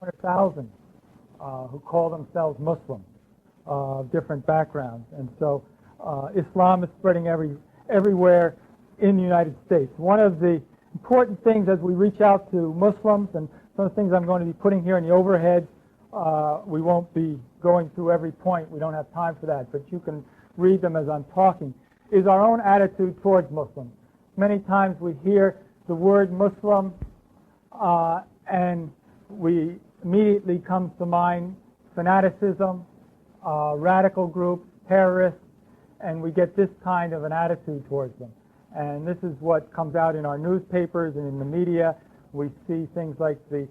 100,000 who call themselves Muslims of different backgrounds. And so Islam is spreading everywhere in the United States. One of the important things as we reach out to Muslims, and some of the things I'm going to be putting here in the overhead, we won't be going through every point. We don't have time for that, but you can read them as I'm talking, is our own attitude towards Muslims. Many times we hear the word Muslim and we immediately comes to mind fanaticism, radical groups, terrorists, and we get this kind of an attitude towards them. And this is what comes out in our newspapers and in the media. We see things like the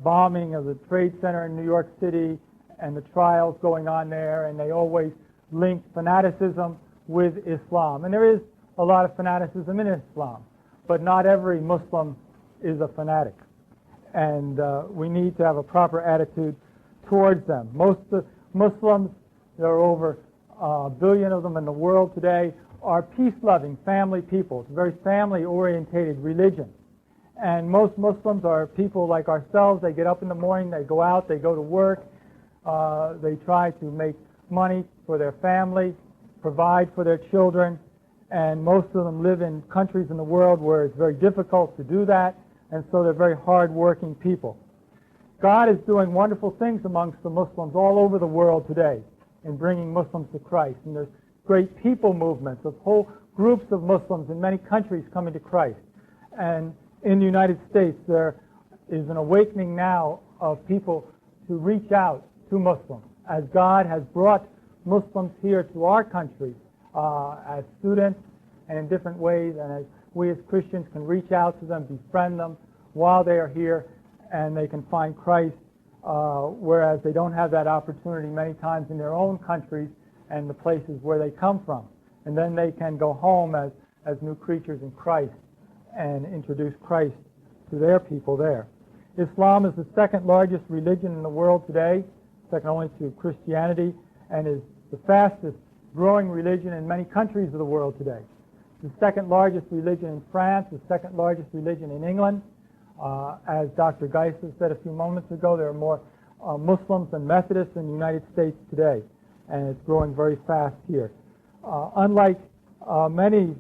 bombing of the Trade Center in New York City and the trials going on there, and they always link fanaticism with Islam. And there is a lot of fanaticism in Islam, but not every Muslim is a fanatic. And we need to have a proper attitude towards them. Most Muslims, there are over a billion of them in the world today, are peace-loving family people. It's a very family-orientated religion. And most Muslims are people like ourselves. They get up in the morning, they go out, they go to work, they try to make money for their family, provide for their children, and most of them live in countries in the world where it's very difficult to do that, and so they're very hard-working people. God is doing wonderful things amongst the Muslims all over the world today in bringing Muslims to Christ. And there's great people movements of whole groups of Muslims in many countries coming to Christ. And in the United States, there is an awakening now of people to reach out to Muslims, as God has brought Muslims here to our country as students and in different ways, and as we as Christians can reach out to them, befriend them while they are here, and they can find Christ, whereas they don't have that opportunity many times in their own countries and the places where they come from. And then they can go home as new creatures in Christ and introduce Christ to their people there. Islam is the second largest religion in the world today, second only to Christianity, and is the fastest growing religion in many countries of the world today. The second largest religion in France, the second largest religion in England. As Dr. Geisler said a few moments ago, there are more Muslims than Methodists in the United States today, and it's growing very fast here. Unlike many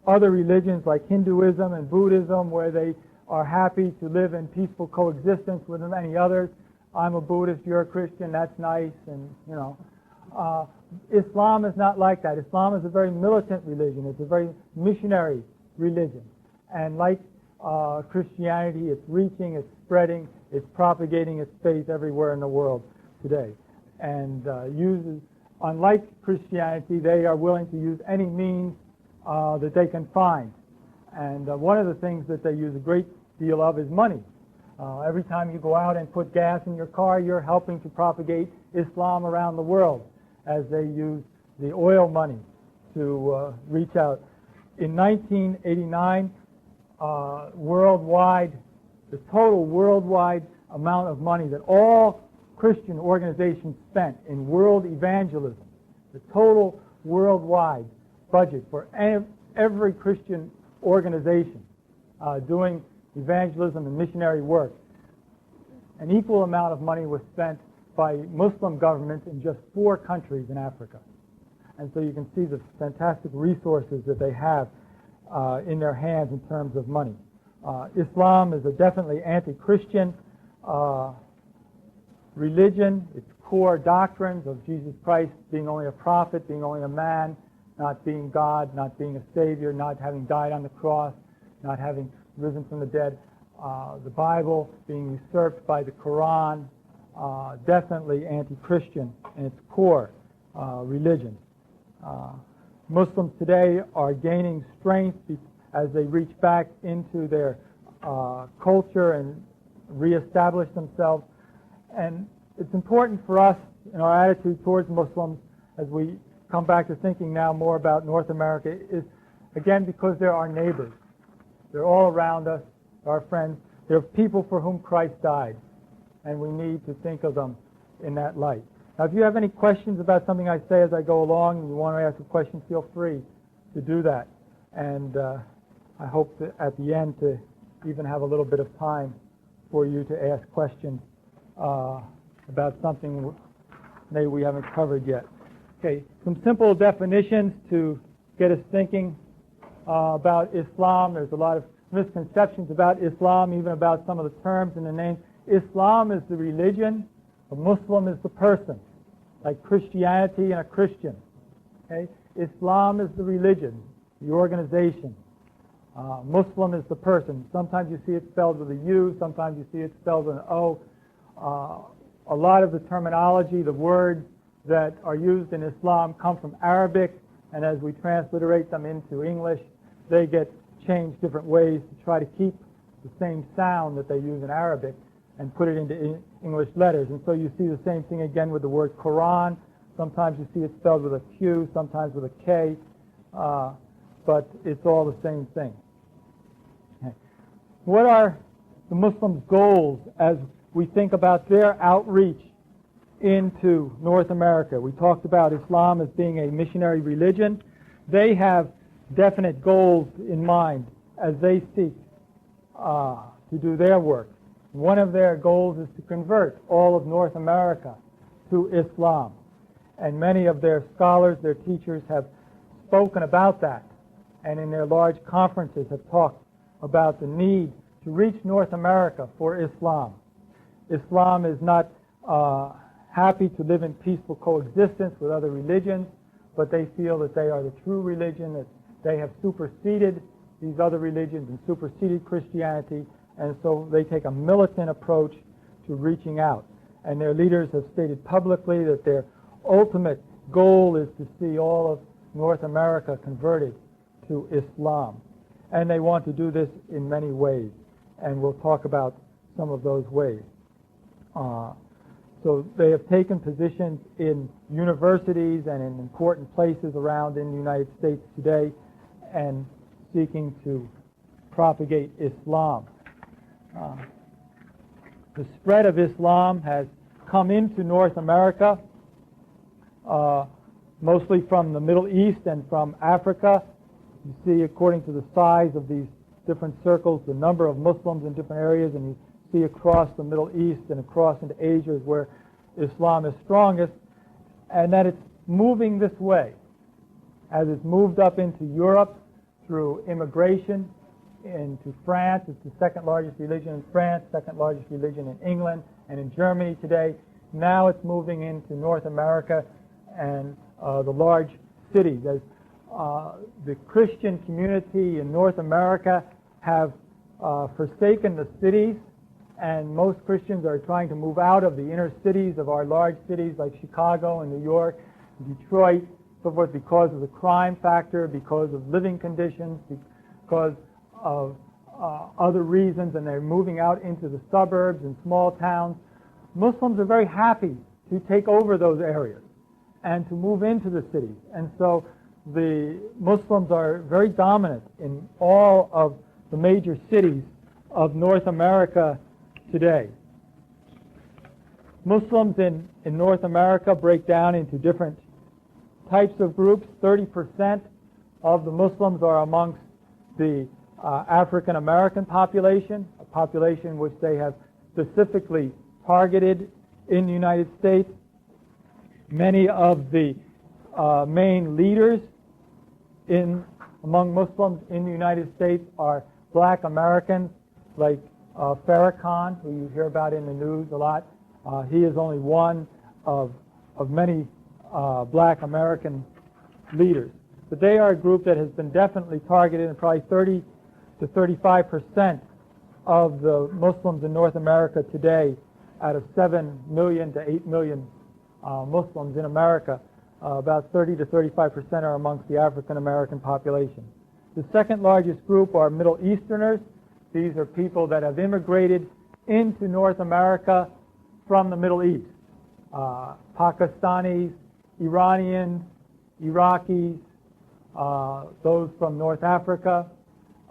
other religions like Hinduism and Buddhism, where they are happy to live in peaceful coexistence with many others, I'm a Buddhist, you're a Christian, that's nice, and Islam is not like that. Islam is a very militant religion. It's a very missionary religion. And like Christianity, it's reaching, it's spreading, it's propagating its faith everywhere in the world today. And unlike Christianity, they are willing to use any means that they can find. And one of the things that they use a great deal of is money. Every time you go out and put gas in your car, you're helping to propagate Islam around the world, as they use the oil money to reach out. In 1989, worldwide, the total worldwide amount of money that all Christian organizations spent in world evangelism, the total worldwide budget for every Christian organization doing evangelism and missionary work, an equal amount of money was spent by Muslim governments in just 4 countries in Africa. And so you can see the fantastic resources that they have in their hands in terms of money. Islam is a definitely anti-Christian religion. Its core doctrines of Jesus Christ being only a prophet, being only a man, not being God, not being a savior, not having died on the cross, not having risen from the dead, the Bible being usurped by the Quran, definitely anti-Christian in its core religion. Muslims today are gaining strength as they reach back into their culture and reestablish themselves. And it's important for us in our attitude towards Muslims, as we come back to thinking now more about North America, is again because they're our neighbors. They're all around us, our friends. They're people for whom Christ died, and we need to think of them in that light. Now, if you have any questions about something I say as I go along, and you want to ask a question, feel free to do that. And I hope that at the end to even have a little bit of time for you to ask questions about something maybe we haven't covered yet. Okay, some simple definitions to get us thinking about Islam. There's a lot of misconceptions about Islam, even about some of the terms in the name. Islam is the religion. A Muslim is the person, like Christianity and a Christian. Okay? Islam is the religion, the organization. Muslim is the person. Sometimes you see it spelled with a U, sometimes you see it spelled with an O. A lot of the terminology, the words that are used in Islam come from Arabic, and as we transliterate them into English, they get changed different ways to try to keep the same sound that they use in Arabic and put it into English letters. And so you see the same thing again with the word Quran. Sometimes you see it spelled with a Q, sometimes with a K, but it's all the same thing. Okay. What are the Muslims' goals as we think about their outreach into North America? We talked about Islam as being a missionary religion. They have definite goals in mind as they seek to do their work. One of their goals is to convert all of North America to Islam. And many of their scholars, their teachers, have spoken about that, and in their large conferences have talked about the need to reach North America for Islam. Islam is not happy to live in peaceful coexistence with other religions, but they feel that they are the true religion, that they have superseded these other religions and superseded Christianity, and so they take a militant approach to reaching out. And their leaders have stated publicly that their ultimate goal is to see all of North America converted to Islam. And they want to do this in many ways, and we'll talk about some of those ways. So they have taken positions in universities and in important places around in the United States today and seeking to propagate Islam. The spread of Islam has come into North America, mostly from the Middle East and from Africa. You see, according to the size of these different circles, the number of Muslims in different areas, and you see across the Middle East and across into Asia is where Islam is strongest, and that it's moving this way. As it's moved up into Europe through immigration into France, it's the second largest religion in France, second largest religion in England, and in Germany today. Now it's moving into North America and the large cities. As the Christian community in North America have forsaken the cities, and most Christians are trying to move out of the inner cities of our large cities like Chicago and New York, Detroit, so forth, because of the crime factor, because of living conditions, because of other reasons, and they're moving out into the suburbs and small towns. Muslims are very happy to take over those areas and to move into the cities. And so the Muslims are very dominant in all of the major cities of North America today. Muslims in North America break down into different types of groups. 30% of the Muslims are amongst the African American population, a population which they have specifically targeted in the United States. Many of the main leaders among Muslims in the United States are black Americans, like Farrakhan, who you hear about in the news a lot. He is only one of many black American leaders. But they are a group that has been definitely targeted, and probably 30 to 35% of the Muslims in North America today, out of 7 million to 8 million Muslims in America, about 30 to 35% are amongst the African American population. The second largest group are Middle Easterners. These are people that have immigrated into North America from the Middle East. Pakistanis, Iranians, Iraqis, those from North Africa.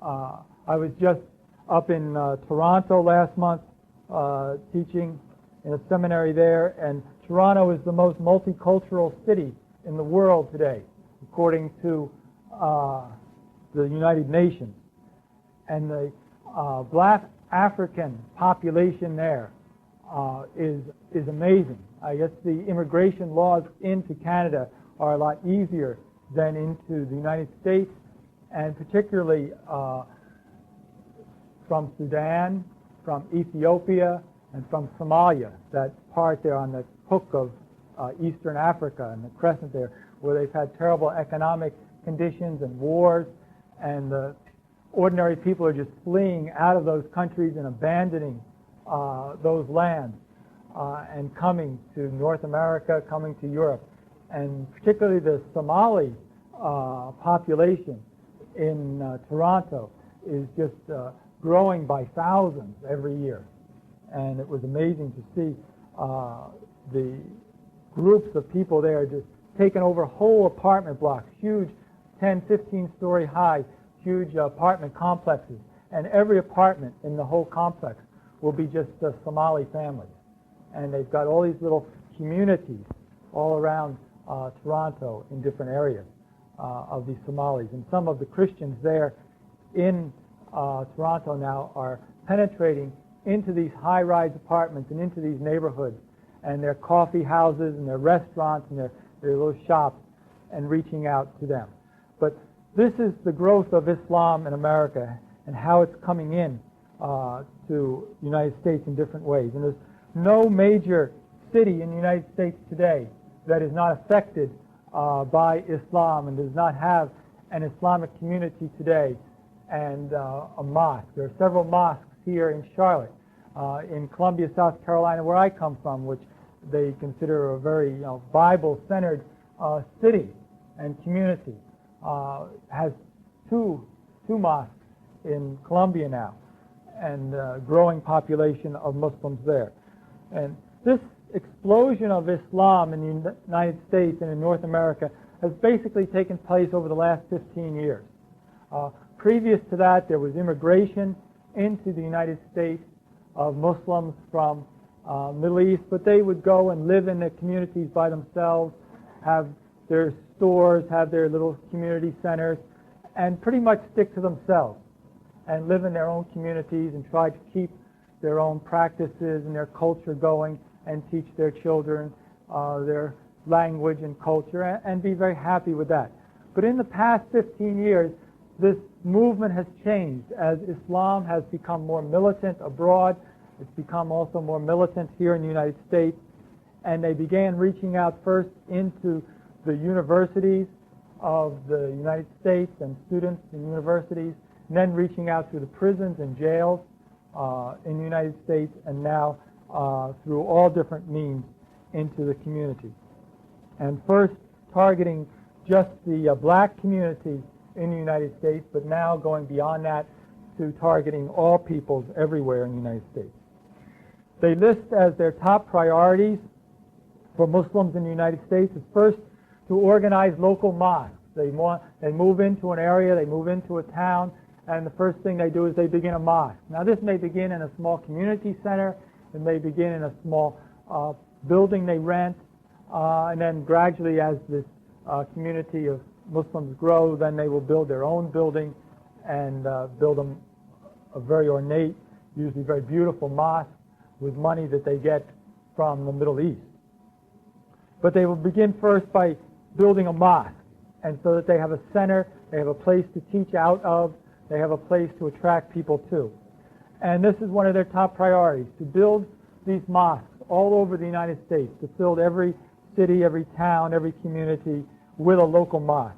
I was just up in Toronto last month teaching in a seminary there, and Toronto is the most multicultural city in the world today, according to the United Nations. And the black African population there is amazing. I guess the immigration laws into Canada are a lot easier than into the United States, and particularly from Sudan, from Ethiopia, and from Somalia, that part there on the hook of Eastern Africa and the crescent there, where they've had terrible economic conditions and wars, and the ordinary people are just fleeing out of those countries and abandoning those lands and coming to North America, coming to Europe. And particularly the Somali population in Toronto is just growing by thousands every year. And it was amazing to see the groups of people there just taking over whole apartment blocks, huge 10, 15-story high, huge apartment complexes. And every apartment in the whole complex will be just Somali families. And they've got all these little communities all around Toronto in different areas of these Somalis. And some of the Christians there in Toronto now are penetrating into these high-rise apartments and into these neighborhoods and their coffee houses and their restaurants and their little shops and reaching out to them. But this is the growth of Islam in America and how it's coming in to the United States in different ways. And there's no major city in the United States today that is not affected by Islam and does not have an Islamic community today and a mosque. There are several mosques here in Charlotte, in Columbia, South Carolina, where I come from, which they consider a very Bible-centered city and community. Has two mosques in Columbia now, and growing population of Muslims there. And this explosion of Islam in the United States and in North America has basically taken place over the last 15 years. Previous to that, there was immigration into the United States of Muslims from Middle East, but they would go and live in their communities by themselves, have their stores, have their little community centers, and pretty much stick to themselves and live in their own communities and try to keep their own practices and their culture going and teach their children their language and culture and be very happy with that. But in the past 15 years, this movement has changed as Islam has become more militant abroad. It's become also more militant here in the United States, and they began reaching out first into the universities of the United States and students in universities, and then reaching out through the prisons and jails in the United States, and now through all different means into the community. And first targeting just the black community in the United States, but now going beyond that to targeting all peoples everywhere in the United States. They list as their top priorities for Muslims in the United States is first to organize local mosques. They move into an area, they move into a town, and the first thing they do is they begin a mosque. Now this may begin in a small community center, it may begin in a small building they rent, and then gradually as this community of Muslims grow, then they will build their own building and build a very ornate, usually very beautiful mosque with money that they get from the Middle East. But they will begin first by building a mosque, and so that they have a center, they have a place to teach out of, they have a place to attract people to. And this is one of their top priorities, to build these mosques all over the United States, to fill every city, every town, every community with a local mosque.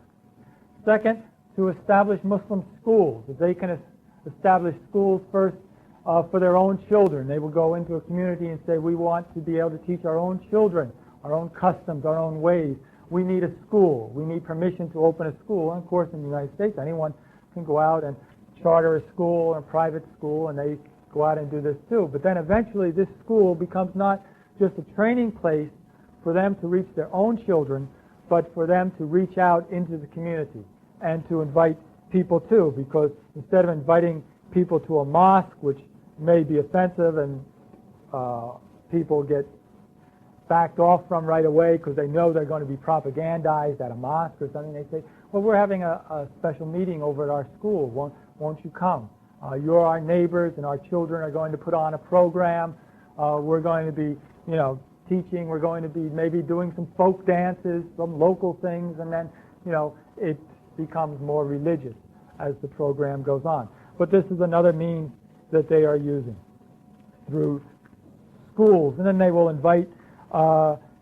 Second, to establish Muslim schools. If they can establish schools first for their own children, they will go into a community and say, we want to be able to teach our own children, our own customs, our own ways. We need a school. We need permission to open a school. And of course, in the United States, anyone can go out and charter a school or a private school, and they go out and do this too. But then eventually this school becomes not just a training place for them to reach their own children, but for them to reach out into the community and to invite people too, because instead of inviting people to a mosque, which may be offensive and people get backed off from right away because they know they're going to be propagandized at a mosque or something, they say, well, we're having a special meeting over at our school, won't you come? You're our neighbors, and our children are going to put on a program. We're going to be, teaching. We're going to be maybe doing some folk dances, some local things, and then, it becomes more religious as the program goes on. But this is another means that they are using through schools. And then they will invite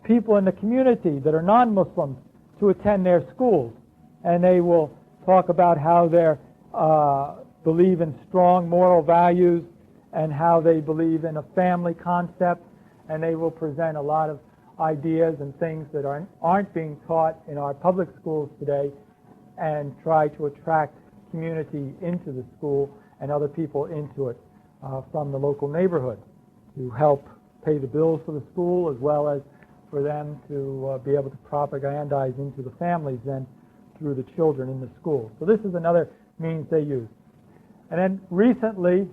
people in the community that are non-Muslims to attend their schools. And they will talk about how they believe in strong moral values and how they believe in a family concept. And they will present a lot of ideas and things that aren't being taught in our public schools today, and try to attract community into the school and other people into it from the local neighborhood to help pay the bills for the school, as well as for them to be able to propagandize into the families then through the children in the school. So this is another means they use. And then recently,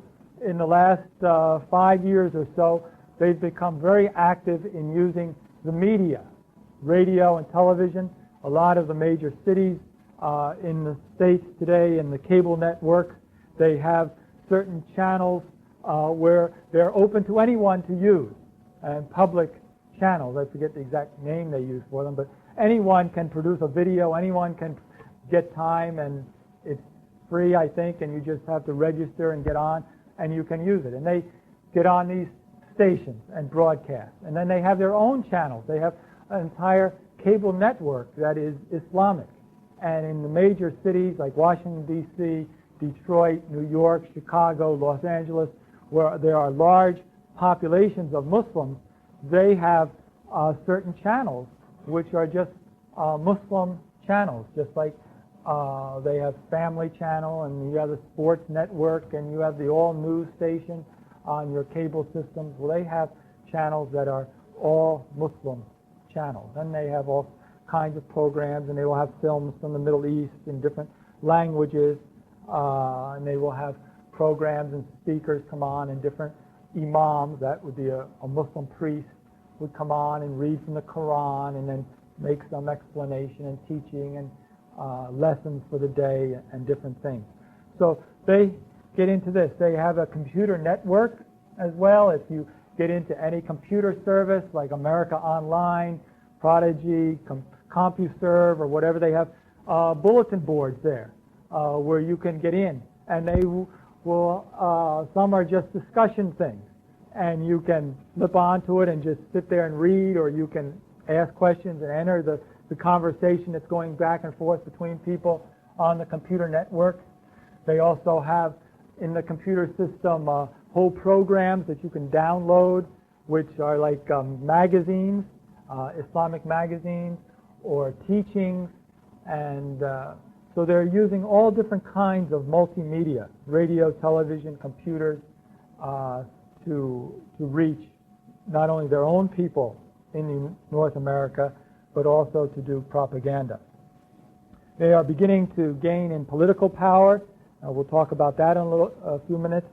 in the last 5 years or so, they've become very active in using the media, radio and television. A lot of the major cities in the States today, in the cable networks, they have certain channels where they're open to anyone to use, and public channels. I forget the exact name they use for them, but anyone can produce a video, anyone can get time, and it's free, I think, and you just have to register and get on, and you can use it. And they get on these stations and broadcast. And then they have their own channels. They have an entire cable network that is Islamic. And in the major cities like Washington, D.C., Detroit, New York, Chicago, Los Angeles, where there are large populations of Muslims, they have certain channels which are just Muslim channels, just like they have Family Channel, and you have the Sports Network, and you have the All News station on your cable systems. Well, they have channels that are all Muslim channels. And they have all kinds of programs, and they will have films from the Middle East in different languages, and they will have programs and speakers come on, and different imams, that would be a Muslim priest, would come on and read from the Quran and then make some explanation and teaching and lessons for the day and different things. So they get into this. They have a computer network as well. If you get into any computer service like America Online, Prodigy, CompuServe, or whatever, they have bulletin boards there where you can get in. And they will, some are just discussion things. And you can flip onto it and just sit there and read, or you can ask questions and enter the conversation that's going back and forth between people on the computer network. They also have in the computer system whole programs that you can download, which are like magazines, Islamic magazines, or teachings, and so they're using all different kinds of multimedia, radio, television, computers, to reach not only their own people in North America, but also to do propaganda. They are beginning to gain in political power. We'll talk about that in a few minutes.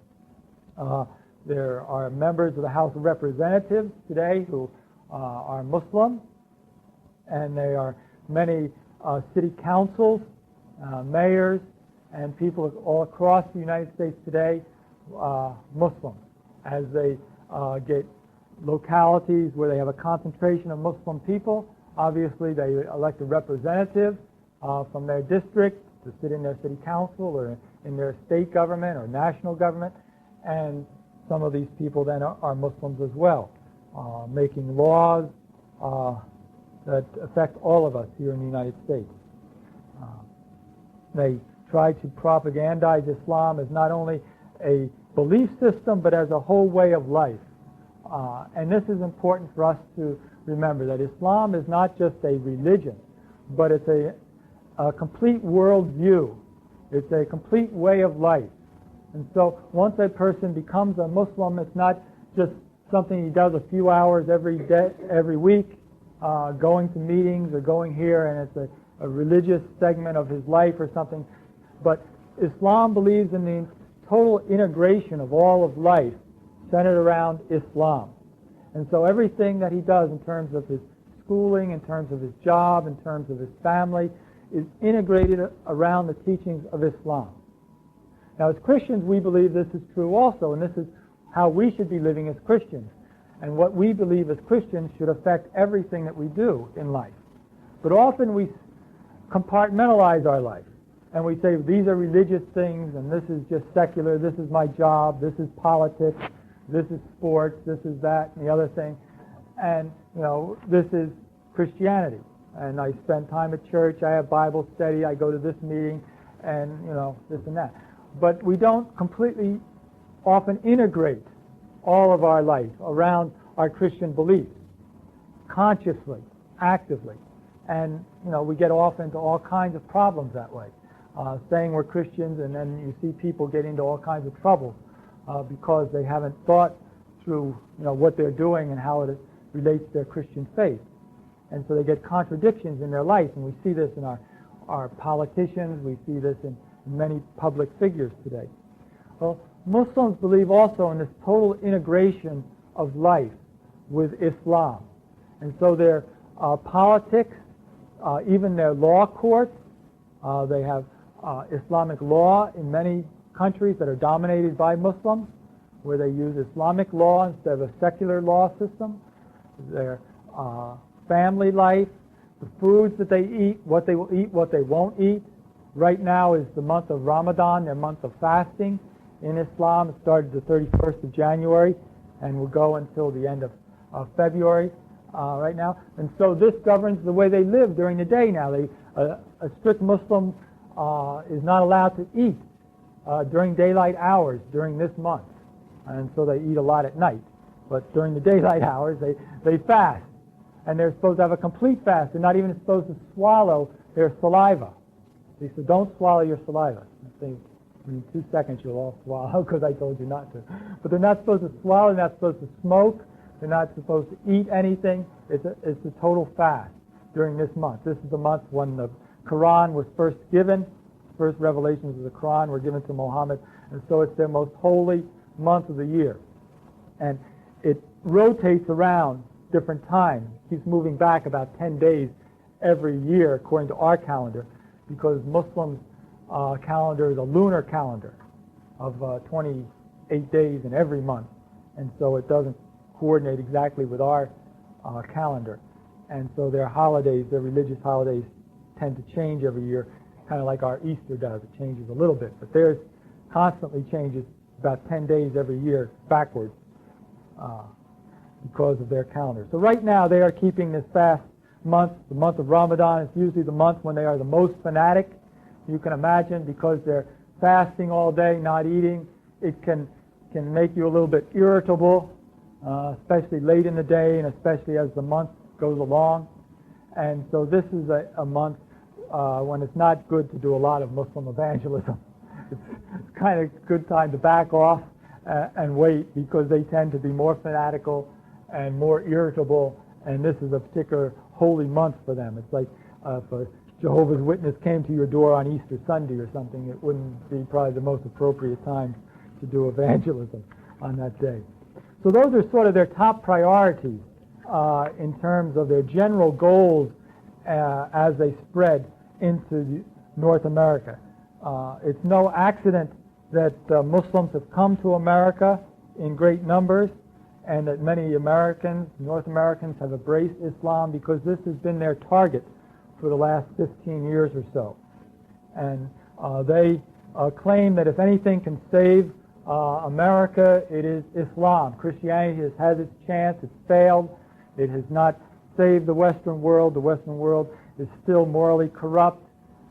There are members of the House of Representatives today who are Muslim, and there are many city councils, mayors, and people all across the United States today, Muslim. As they get localities where they have a concentration of Muslim people, obviously they elect a representative from their district to sit in their city council or in their state government or national government, and some of these people then are Muslims as well, making laws that affect all of us here in the United States. They try to propagandize Islam as not only a belief system, but as a whole way of life. And this is important for us to remember, that Islam is not just a religion, but it's a complete worldview. It's a complete way of life. And so once a person becomes a Muslim, it's not just something he does a few hours every day, every week, going to meetings or going here, and it's a religious segment of his life or something. But Islam believes in the total integration of all of life centered around Islam. And so everything that he does in terms of his schooling, in terms of his job, in terms of his family, is integrated around the teachings of Islam. Now, as Christians, we believe this is true also, and this is how we should be living as Christians. And what we believe as Christians should affect everything that we do in life. But often we compartmentalize our life, and we say, these are religious things, and this is just secular, this is my job, this is politics, this is sports, this is that, and the other thing. And, this is Christianity. And I spend time at church, I have Bible study, I go to this meeting, and, this and that. But we don't completely often integrate all of our life around our Christian beliefs, consciously, actively. And, we get off into all kinds of problems that way, saying we're Christians, and then you see people get into all kinds of trouble because they haven't thought through, what they're doing and how it relates to their Christian faith. And so they get contradictions in their life, and we see this in our politicians, we see this in many public figures today. Well, Muslims believe also in this total integration of life with Islam. And so their politics, even their law courts, they have Islamic law in many countries that are dominated by Muslims, where they use Islamic law instead of a secular law system. Their family life, the foods that they eat, what they will eat, what they won't eat. Right now is the month of Ramadan, their month of fasting in Islam. It started the 31st of January and will go until the end of February right now. And so this governs the way they live during the day now. A strict Muslim is not allowed to eat during daylight hours during this month. And so they eat a lot at night. But during the daylight hours, they fast. And they're supposed to have a complete fast. They're not even supposed to swallow their saliva. They said, don't swallow your saliva. I think in 2 seconds you'll all swallow because I told you not to. But they're not supposed to swallow. They're not supposed to smoke. They're not supposed to eat anything. It's a total fast during this month. This is the month when the Quran was first given. First revelations of the Quran were given to Muhammad. And so it's their most holy month of the year. And it rotates around different times. It keeps moving back about 10 days every year according to our calendar, because Muslims' calendar is a lunar calendar of 28 days in every month. And so it doesn't coordinate exactly with our calendar. And so their holidays, their religious holidays, tend to change every year, kind of like our Easter does. It changes a little bit. But theirs constantly changes about 10 days every year backwards because of their calendar. So right now they are keeping this fast month, the month of Ramadan. It's usually the month when they are the most fanatic. You can imagine, because they're fasting all day, not eating, it can make you a little bit irritable, especially late in the day and especially as the month goes along. And so this is a month when it's not good to do a lot of Muslim evangelism. It's kind of a good time to back off and wait, because they tend to be more fanatical and more irritable, and this is a particular holy month for them. It's like if a Jehovah's Witness came to your door on Easter Sunday or something, it wouldn't be probably the most appropriate time to do evangelism on that day. So those are sort of their top priorities in terms of their general goals as they spread into North America. It's no accident that Muslims have come to America in great numbers, and that many Americans, North Americans, have embraced Islam, because this has been their target for the last 15 years or so. And they claim that if anything can save America, it is Islam. Christianity has had its chance. It's failed. It has not saved the Western world. The Western world is still morally corrupt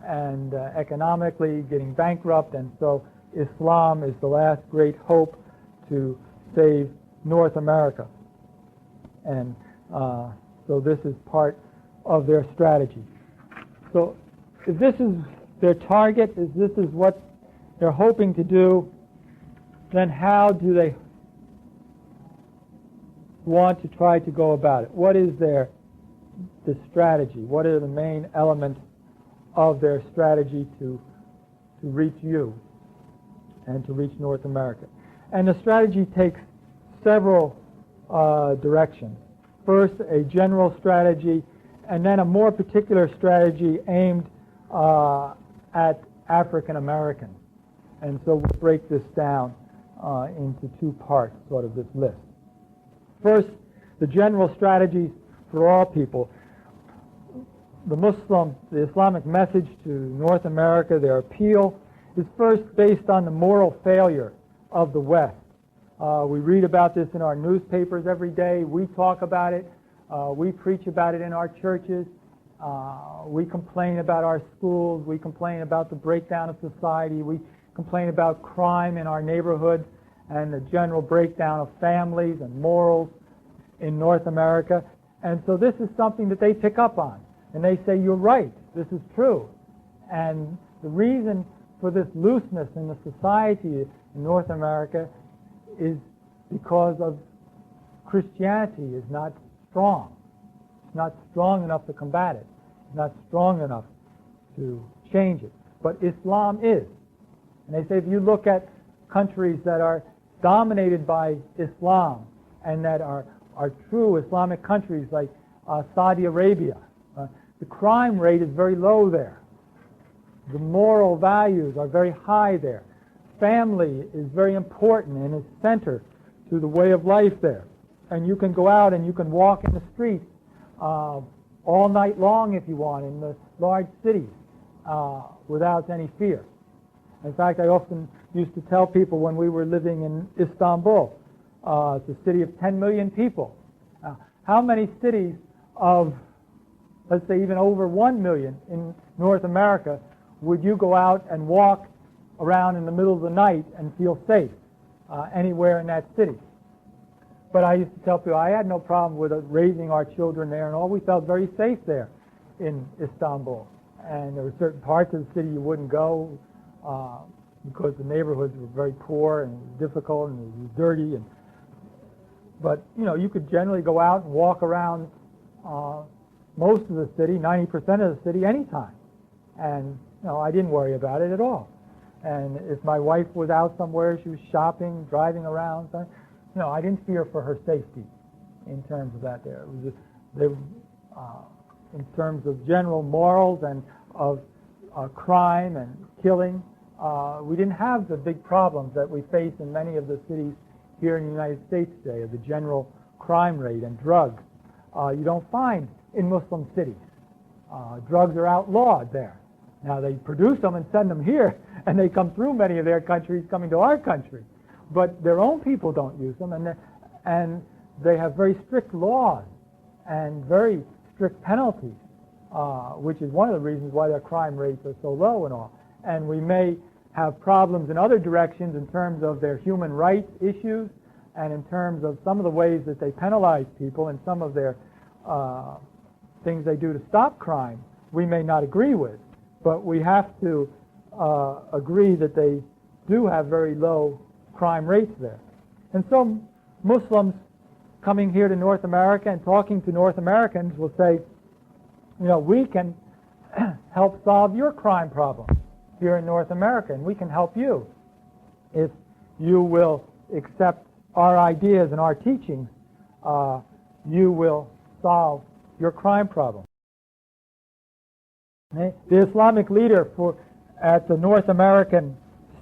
and economically getting bankrupt, and so Islam is the last great hope to save North America. And so this is part of their strategy. So if this is their target, if this is what they're hoping to do, then how do they want to try to go about it? What is the strategy? What are the main elements of their strategy to reach you and to reach North America? And the strategy takes several directions. First, a general strategy, and then a more particular strategy aimed at African Americans. And so we'll break this down into two parts, sort of this list. First, the general strategies for all people. The Islamic message to North America, their appeal, is first based on the moral failure of the West. We read about this in our newspapers every day. We talk about it. We preach about it in our churches. We complain about our schools. We complain about the breakdown of society. We complain about crime in our neighborhoods and the general breakdown of families and morals in North America. And so this is something that they pick up on. And they say, you're right, this is true. And the reason for this looseness in the society in North America is because of Christianity is not strong. It's not strong enough to combat it. It's not strong enough to change it. But Islam is. And they say if you look at countries that are dominated by Islam and that are true Islamic countries like Saudi Arabia, the crime rate is very low there. The moral values are very high there. Family is very important and is center to the way of life there. And you can go out and you can walk in the streets all night long if you want in the large cities without any fear. In fact, I often used to tell people when we were living in Istanbul, it's a city of 10 million people. How many cities of, let's say, even over 1 million in North America would you go out and walk around in the middle of the night and feel safe anywhere in that city? But I used to tell people I had no problem with raising our children there and all. We felt very safe there in Istanbul. And there were certain parts of the city you wouldn't go because the neighborhoods were very poor and difficult and it was dirty. But, you know, you could generally go out and walk around most of the city, 90% of the city, anytime. And, you know, I didn't worry about it at all. And if my wife was out somewhere, she was shopping, driving around, you know, I didn't fear for her safety in terms of that there. It was in terms of general morals and of crime and killing, we didn't have the big problems that we face in many of the cities here in the United States today, of the general crime rate and drugs. You don't find in Muslim cities. Drugs are outlawed there. Now, they produce them and send them here, and they come through many of their countries coming to our country. But their own people don't use them, and they have very strict laws and very strict penalties, which is one of the reasons why their crime rates are so low and all. And we may have problems in other directions in terms of their human rights issues and in terms of some of the ways that they penalize people and some of their things they do to stop crime we may not agree with. But we have to agree that they do have very low crime rates there. And so Muslims coming here to North America and talking to North Americans will say, you know, we can help solve your crime problem here in North America, and we can help you if you will accept our ideas and our teachings. You will solve your crime problem. The Islamic leader at the North American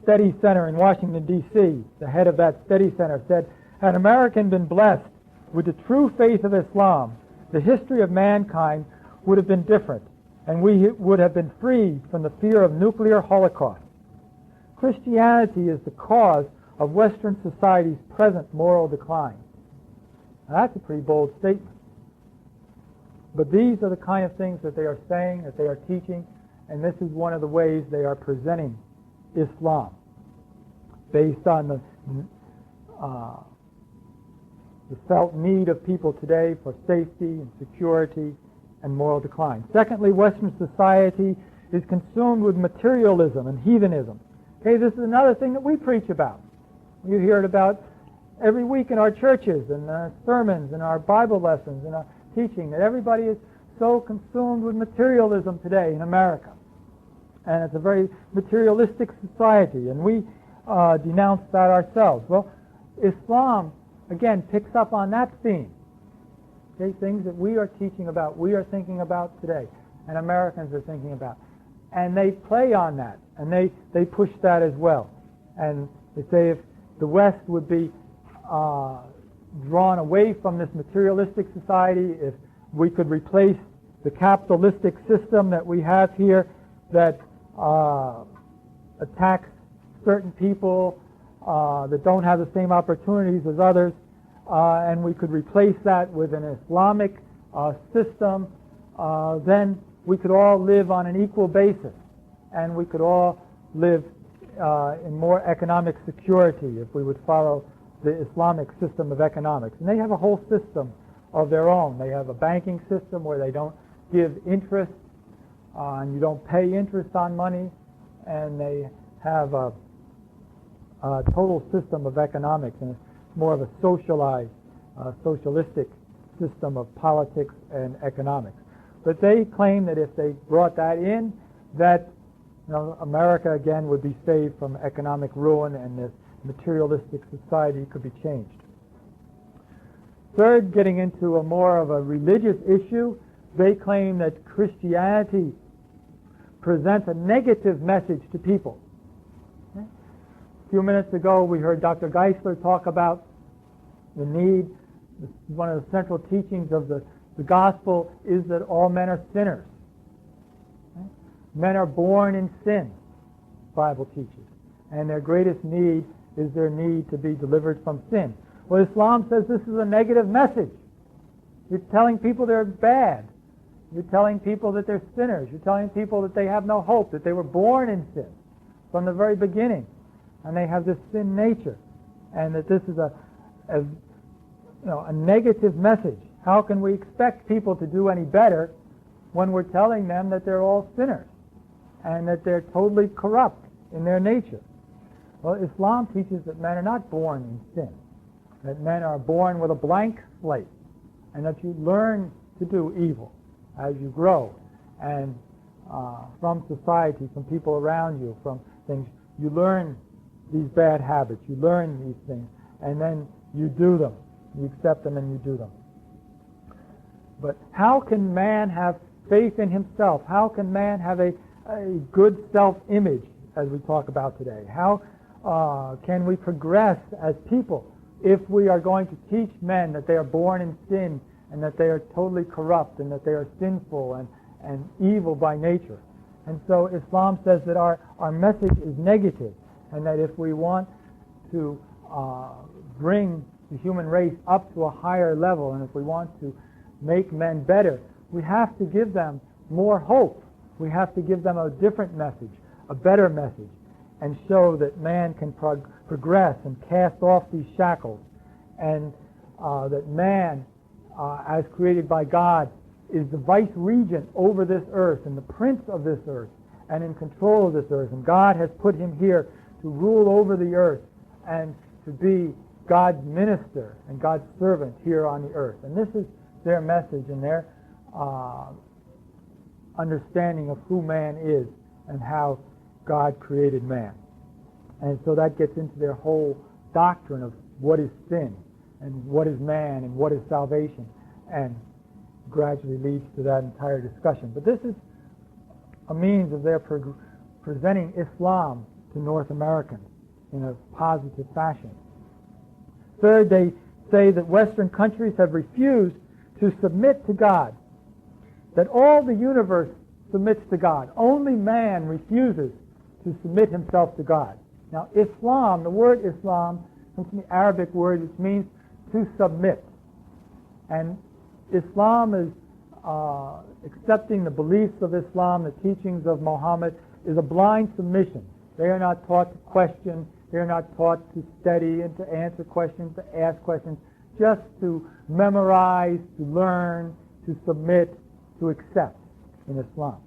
Study Center in Washington, D.C., the head of that study center, said, had American been blessed with the true faith of Islam, the history of mankind would have been different, and we would have been freed from the fear of nuclear holocaust. Christianity is the cause of Western society's present moral decline. Now, that's a pretty bold statement. But these are the kind of things that they are saying, that they are teaching, and this is one of the ways they are presenting Islam, based on the felt need of people today for safety and security and moral decline. Secondly, Western society is consumed with materialism and heathenism. Okay, this is another thing that we preach about. You hear it about every week in our churches and our sermons and our Bible lessons and our teaching, that everybody is so consumed with materialism today in America. And it's a very materialistic society, and we denounce that ourselves. Well, Islam, again, picks up on that theme. Okay, things that we are teaching about, we are thinking about today, and Americans are thinking about. And they play on that, and they push that as well. And they say if the West would be drawn away from this materialistic society, if we could replace the capitalistic system that we have here that attacks certain people that don't have the same opportunities as others, and we could replace that with an Islamic system, then we could all live on an equal basis, and we could all live in more economic security if we would follow the Islamic system of economics. And they have a whole system of their own. They have a banking system where they don't give interest, and you don't pay interest on money, and they have a total system of economics, and it's more of a socialized, socialistic system of politics and economics. But they claim that if they brought that in, that America again would be saved from economic ruin, and this materialistic society could be changed. Third, getting into a more of a religious issue, they claim that Christianity presents a negative message to people. Okay? A few minutes ago, we heard Dr. Geisler talk about the need. One of the central teachings of the gospel is that all men are sinners. Okay? Men are born in sin, the Bible teaches, and their greatest need is their need to be delivered from sin. Well, Islam says this is a negative message. You're telling people they're bad. You're telling people that they're sinners. You're telling people that they have no hope, that they were born in sin from the very beginning, and they have this sin nature, and that this is a negative message. How can we expect people to do any better when we're telling them that they're all sinners and that they're totally corrupt in their nature? Well, Islam teaches that men are not born in sin, that men are born with a blank slate, and that you learn to do evil as you grow, and from society, from people around you, from things, you learn these bad habits, you learn these things, and then you do them. You accept them and you do them. But how can man have faith in himself? How can man have a good self-image, as we talk about today? How can we progress as people if we are going to teach men that they are born in sin and that they are totally corrupt and that they are sinful and evil by nature? And so Islam says that our message is negative, and that if we want to bring the human race up to a higher level, and if we want to make men better, we have to give them more hope. We have to give them a different message, a better message, and show that man can progress and cast off these shackles, and that man, as created by God, is the vice-regent over this earth and the prince of this earth and in control of this earth. And God has put him here to rule over the earth and to be God's minister and God's servant here on the earth. And this is their message and their understanding of who man is and how God created man. And so that gets into their whole doctrine of what is sin and what is man and what is salvation, and gradually leads to that entire discussion. But this is a means of their presenting Islam to North Americans in a positive fashion. Third, they say that Western countries have refused to submit to God, that all the universe submits to God. Only man refuses to submit himself to God. Now, Islam, the word Islam, comes from the Arabic word which means to submit. And Islam is accepting the beliefs of Islam, the teachings of Muhammad, is a blind submission. They are not taught to question. They are not taught to study and to answer questions, to ask questions, just to memorize, to learn, to submit, to accept in Islam.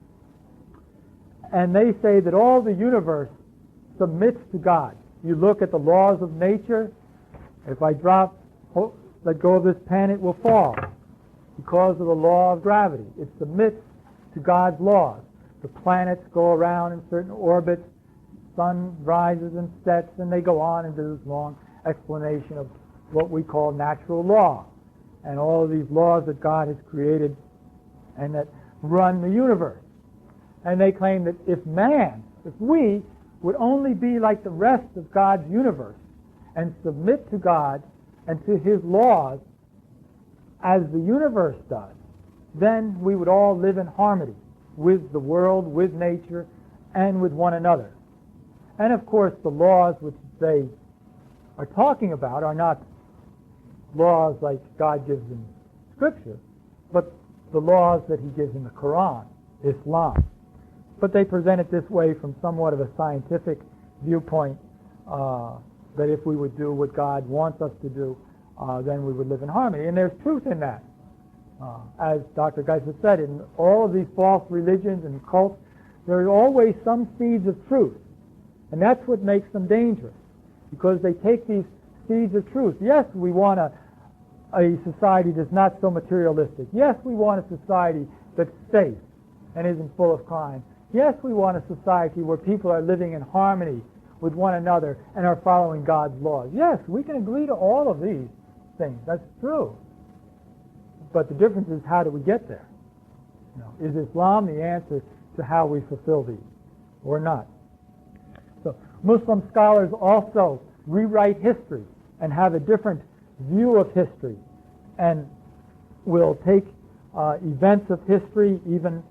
And they say that all the universe submits to God. You look at the laws of nature. If I let go of this pen, it will fall because of the law of gravity. It submits to God's laws. The planets go around in certain orbits. Sun rises and sets, and they go on and do this long explanation of what we call natural law and all of these laws that God has created and that run the universe. And they claim that if we would only be like the rest of God's universe and submit to God and to His laws as the universe does, then we would all live in harmony with the world, with nature, and with one another. And of course, the laws which they are talking about are not laws like God gives in Scripture, but the laws that He gives in the Quran, Islam. But they present it this way from somewhat of a scientific viewpoint, that if we would do what God wants us to do, then we would live in harmony. And there's truth in that. As Dr. Geis has said, in all of these false religions and cults, there are always some seeds of truth. And that's what makes them dangerous, because they take these seeds of truth. Yes, we want a society that's not so materialistic. Yes, we want a society that's safe and isn't full of crime. Yes, we want a society where people are living in harmony with one another and are following God's laws. Yes, we can agree to all of these things. That's true. But the difference is, how do we get there? Is Islam the answer to how we fulfill these or not? So Muslim scholars also rewrite history and have a different view of history, and will take events of history, even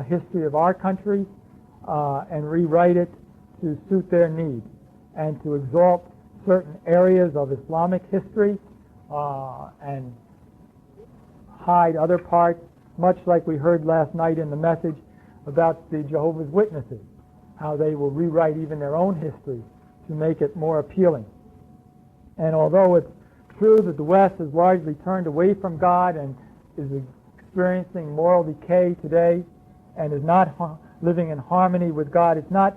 history of our country, and rewrite it to suit their need, and to exalt certain areas of Islamic history and hide other parts, much like we heard last night in the message about the Jehovah's Witnesses, how they will rewrite even their own history to make it more appealing. And although it's true that the West has largely turned away from God and is experiencing moral decay today and is not living in harmony with God, it's not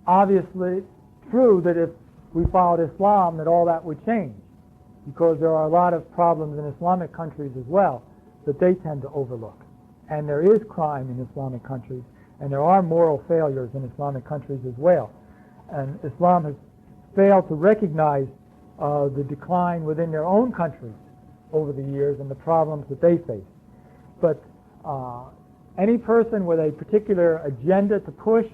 obviously true that if we followed Islam that all that would change, because there are a lot of problems in Islamic countries as well that they tend to overlook. And there is crime in Islamic countries, and there are moral failures in Islamic countries as well. And Islam has failed to recognize the decline within their own countries over the years and the problems that they face. But any person with a particular agenda to push,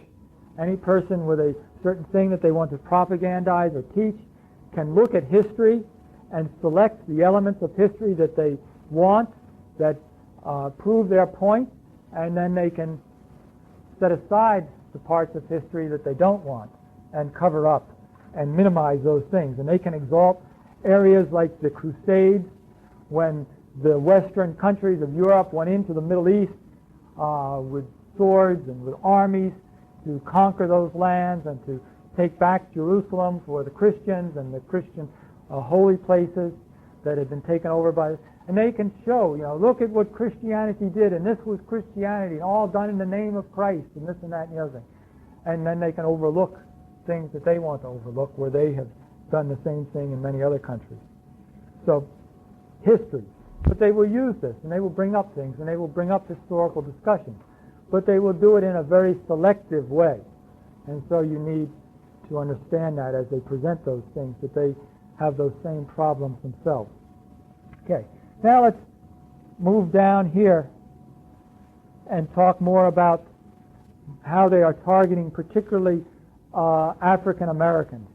any person with a certain thing that they want to propagandize or teach, can look at history and select the elements of history that they want, that prove their point, and then they can set aside the parts of history that they don't want and cover up and minimize those things. And they can exalt areas like the Crusades, when the Western countries of Europe went into the Middle East with swords and with armies to conquer those lands and to take back Jerusalem for the Christians and the Christian holy places that had been taken over by. And they can show, look at what Christianity did, and this was Christianity, and all done in the name of Christ, and this and that and the other thing. And then they can overlook things that they want to overlook, where they have done the same thing in many other countries. So, history. But they will use this, and they will bring up things, and they will bring up historical discussions. But they will do it in a very selective way. And so you need to understand that as they present those things, that they have those same problems themselves. Okay, now let's move down here and talk more about how they are targeting particularly African Americans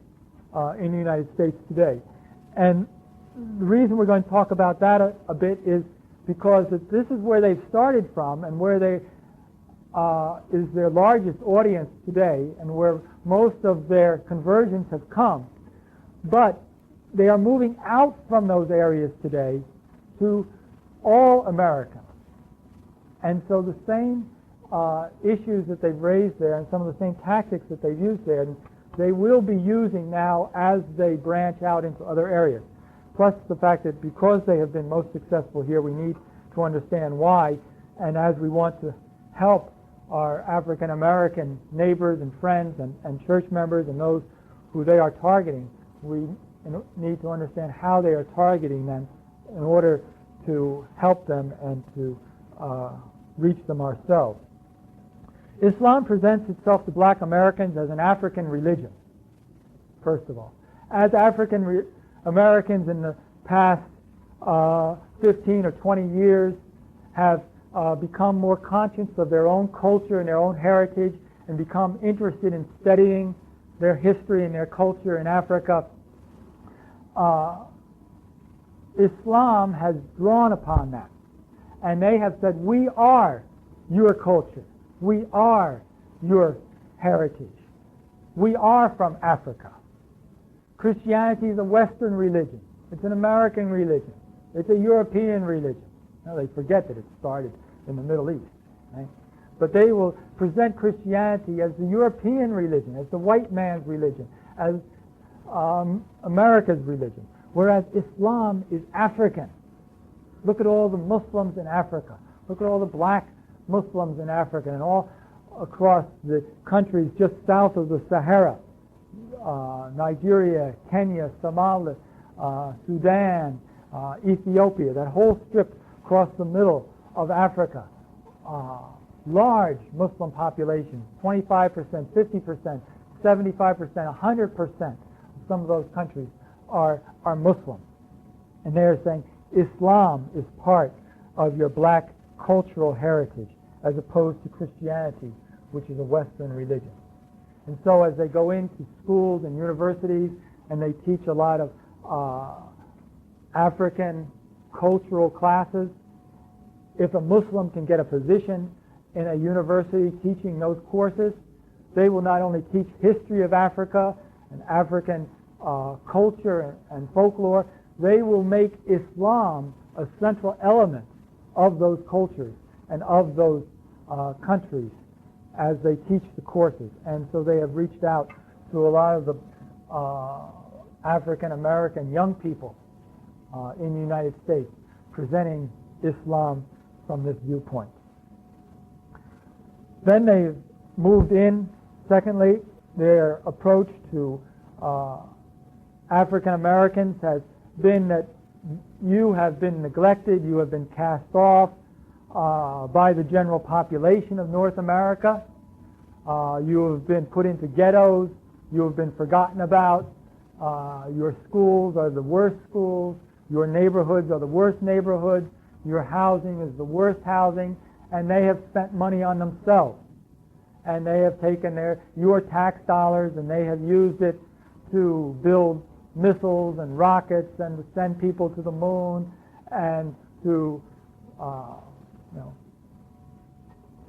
in the United States today. And the reason we're going to talk about that a bit is because this is where they've started from, and where they is their largest audience today, and where most of their conversions have come. But they are moving out from those areas today to all Americans. And so the same issues that they've raised there, and some of the same tactics that they've used there, they will be using now as they branch out into other areas. Plus the fact that because they have been most successful here, we need to understand why. And as we want to help our African American neighbors and friends and church members and those who they are targeting, we need to understand how they are targeting them in order to help them and to reach them ourselves. Islam presents itself to black Americans as an African religion, first of all. As African Americans in the past 15 or 20 years have become more conscious of their own culture and their own heritage and become interested in studying their history and their culture in Africa, Islam has drawn upon that. And they have said, we are your culture. We are your heritage. We are from Africa. Christianity is a Western religion. It's an American religion. It's a European religion. Now, they forget that it started in the Middle East. Right? But they will present Christianity as the European religion, as the white man's religion, as America's religion, whereas Islam is African. Look at all the Muslims in Africa. Look at all the black Muslims in Africa and all across the countries just south of the Sahara. Nigeria, Kenya, Somalia, Sudan, Ethiopia, that whole strip across the middle of Africa. Large Muslim population, 25%, 50%, 75%, 100% of some of those countries are Muslim. And they're saying Islam is part of your black cultural heritage as opposed to Christianity, which is a Western religion. And so as they go into schools and universities and they teach a lot of African cultural classes, if a Muslim can get a position in a university teaching those courses, they will not only teach history of Africa and African culture and folklore, they will make Islam a central element of those cultures and of those countries as they teach the courses. And so they have reached out to a lot of the African American young people in the United States, presenting Islam from this viewpoint. Then they've moved in, secondly, their approach to African Americans has been that you have been neglected, you have been cast off by the general population of North America. You have been put into ghettos, you have been forgotten about, your schools are the worst schools, your neighborhoods are the worst neighborhoods, your housing is the worst housing, and they have spent money on themselves. And they have taken your tax dollars and they have used it to build missiles and rockets and to send people to the moon and to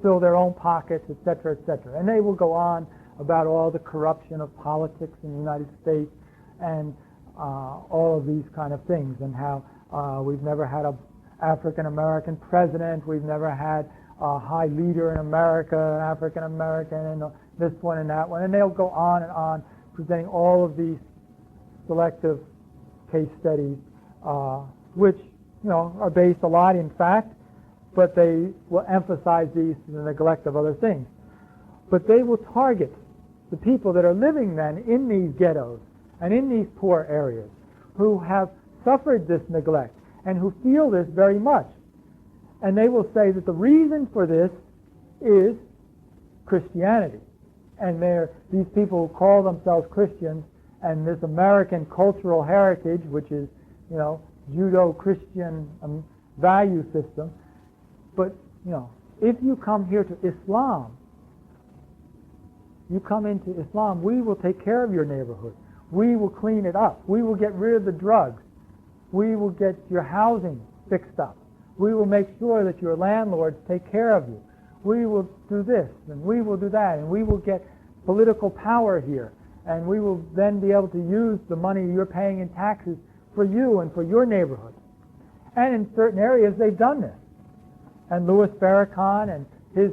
fill their own pockets, etc., etc. And they will go on about all the corruption of politics in the United States and all of these kind of things, and how we've never had an African American president, we've never had a high leader in America, an African American, and this one and that one, and they'll go on and on, presenting all of these selective case studies, which are based a lot in fact, but they will emphasize these to the neglect of other things. But they will target the people that are living then in these ghettos and in these poor areas, who have suffered this neglect and who feel this very much. And they will say that the reason for this is Christianity. And these people who call themselves Christians, and this American cultural heritage, which is, Judo-Christian value system. But, if you come here to Islam, you come into Islam, we will take care of your neighborhood. We will clean it up. We will get rid of the drugs. We will get your housing fixed up. We will make sure that your landlords take care of you. We will do this, and we will do that, and we will get political power here, and we will then be able to use the money you're paying in taxes for you and for your neighborhood. And in certain areas, they've done this. And Louis Farrakhan and his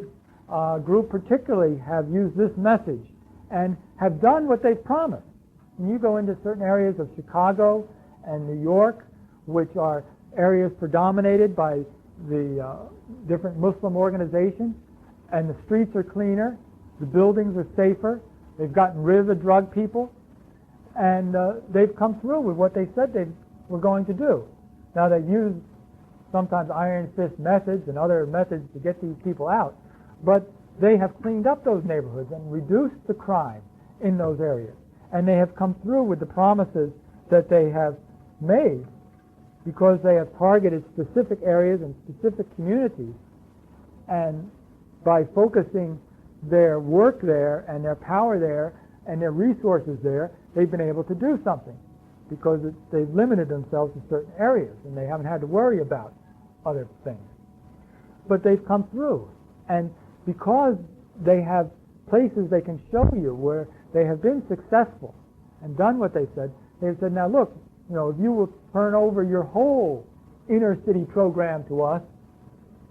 group particularly have used this message and have done what they've promised. And you go into certain areas of Chicago and New York, which are areas predominated by the different Muslim organizations, and the streets are cleaner, the buildings are safer, they've gotten rid of the drug people, and they've come through with what they said they were going to do. Now, they've used sometimes iron fist methods and other methods to get these people out, but they have cleaned up those neighborhoods and reduced the crime in those areas. And they have come through with the promises that they have made, because they have targeted specific areas and specific communities. And by focusing their work there and their power there and their resources there, they've been able to do something because they've limited themselves to certain areas and they haven't had to worry about other things. But they've come through, and because they have places they can show you where they have been successful and done what they said, they've said, now look, if you will turn over your whole inner city program to us,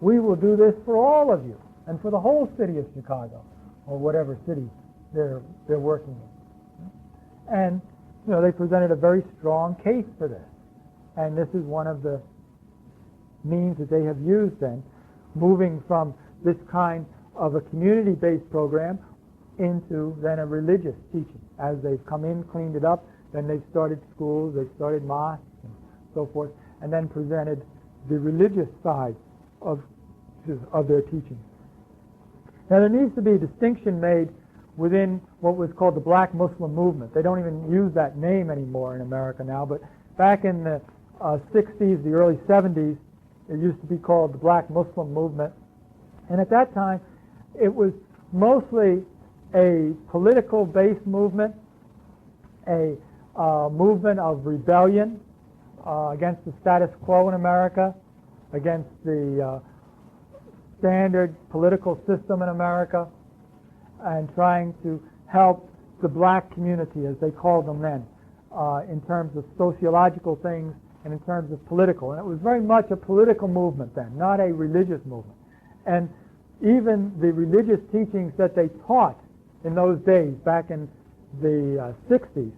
we will do this for all of you and for the whole city of Chicago or whatever city they're working in. And they presented a very strong case for this, and this is one of the means that they have used then, moving from this kind of a community-based program into then a religious teaching. As they've come in, cleaned it up, then they've started schools, they've started mosques and so forth, and then presented the religious side of their teaching. Now there needs to be a distinction made within what was called the Black Muslim movement. They don't even use that name anymore in America now, but back in the 60s, the early 70s, it used to be called the Black Muslim movement. And at that time, it was mostly a political-based movement, a movement of rebellion against the status quo in America, against the standard political system in America, and trying to help the black community, as they called them then, in terms of sociological things and in terms of political. And it was very much a political movement then, not a religious movement. And even the religious teachings that they taught in those days, back in the 60s,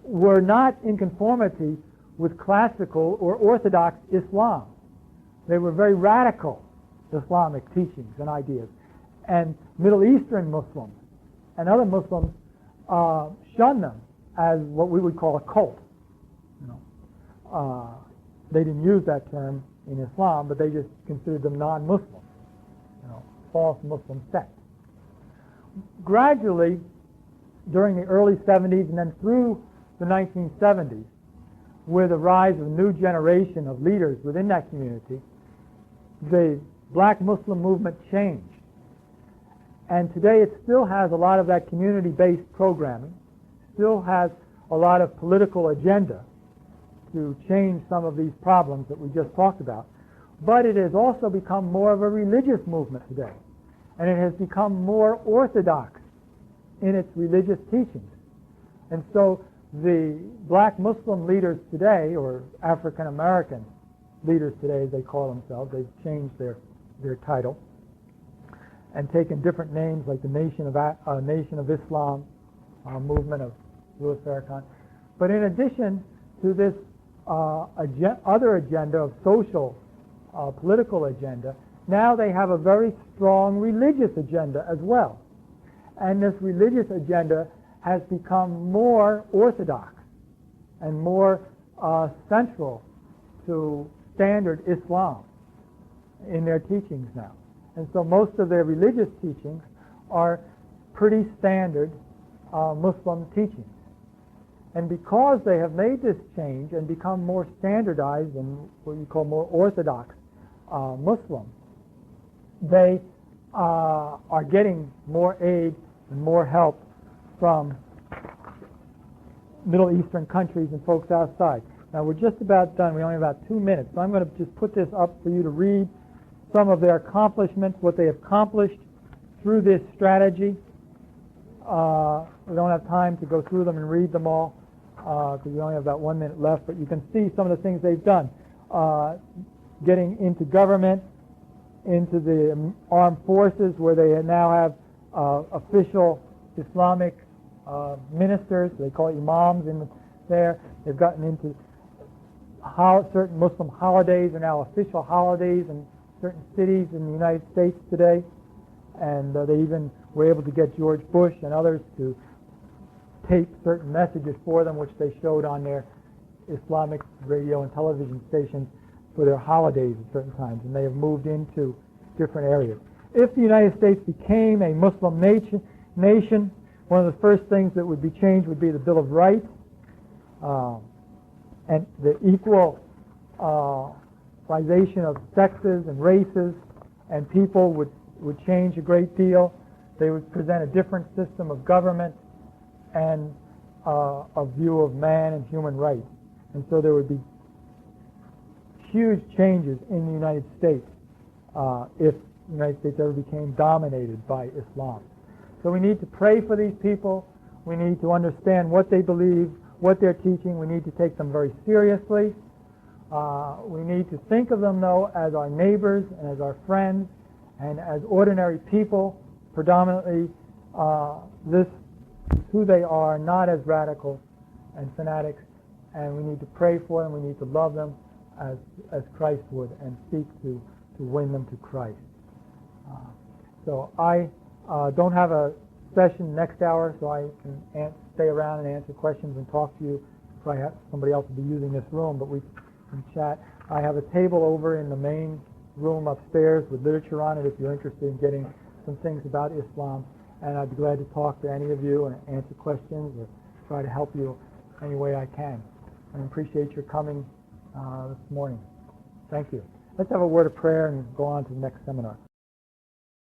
were not in conformity with classical or Orthodox Islam. They were very radical Islamic teachings and ideas. And Middle Eastern Muslims and other Muslims shunned them as what we would call a cult. They didn't use that term in Islam, but they just considered them non-Muslims, false Muslim sect. Gradually, during the early 70s and then through the 1970s, with the rise of a new generation of leaders within that community, the Black Muslim movement changed. And today it still has a lot of that community-based programming, still has a lot of political agenda to change some of these problems that we just talked about. But it has also become more of a religious movement today. And it has become more orthodox in its religious teachings. And so the Black Muslim leaders today, or African American leaders today as they call themselves, they've changed their title and taken different names like the Nation of Islam movement of Louis Farrakhan. But in addition to this other agenda of social, political agenda, now they have a very strong religious agenda as well. And this religious agenda has become more orthodox and more central to standard Islam in their teachings now. And so most of their religious teachings are pretty standard Muslim teachings. And because they have made this change and become more standardized and what you call more orthodox Muslim, they are getting more aid and more help from Middle Eastern countries and folks outside. Now we're just about done. We only have about 2 minutes. So I'm going to just put this up for you to read some of their accomplishments, what they have accomplished through this strategy. We don't have time to go through them and read them all because we only have about 1 minute left, but you can see some of the things they've done. Getting into government, into the armed forces where they now have official Islamic ministers, they call it imams in there. They've gotten into certain Muslim holidays are now official holidays in certain cities in the United States today. And they even were able to get George Bush and others to tape certain messages for them, which they showed on their Islamic radio and television stations for their holidays at certain times. And they have moved into different areas. If the United States became a Muslim nation, one of the first things that would be changed would be the Bill of Rights, and the equalization of sexes and races and people would change a great deal. They would present a different system of government and a view of man and human rights. And so there would be huge changes in the United States if the United States ever became dominated by Islam. So we need to pray for these people. We need to understand what they believe, what they're teaching. We need to take them very seriously. We need to think of them, though, as our neighbors and as our friends and as ordinary people. Predominantly, this is who they are, not as radicals and fanatics. And we need to pray for them. We need to love them as Christ would and seek to win them to Christ. So I don't have a session next hour, so I can stay around and answer questions and talk to you. Probably somebody else will be using this room, but we can chat. I have a table over in the main room upstairs with literature on it if you're interested in getting some things about Islam, and I'd be glad to talk to any of you and answer questions or try to help you any way I can. I appreciate your coming this morning. Thank you. Let's have a word of prayer and go on to the next seminar.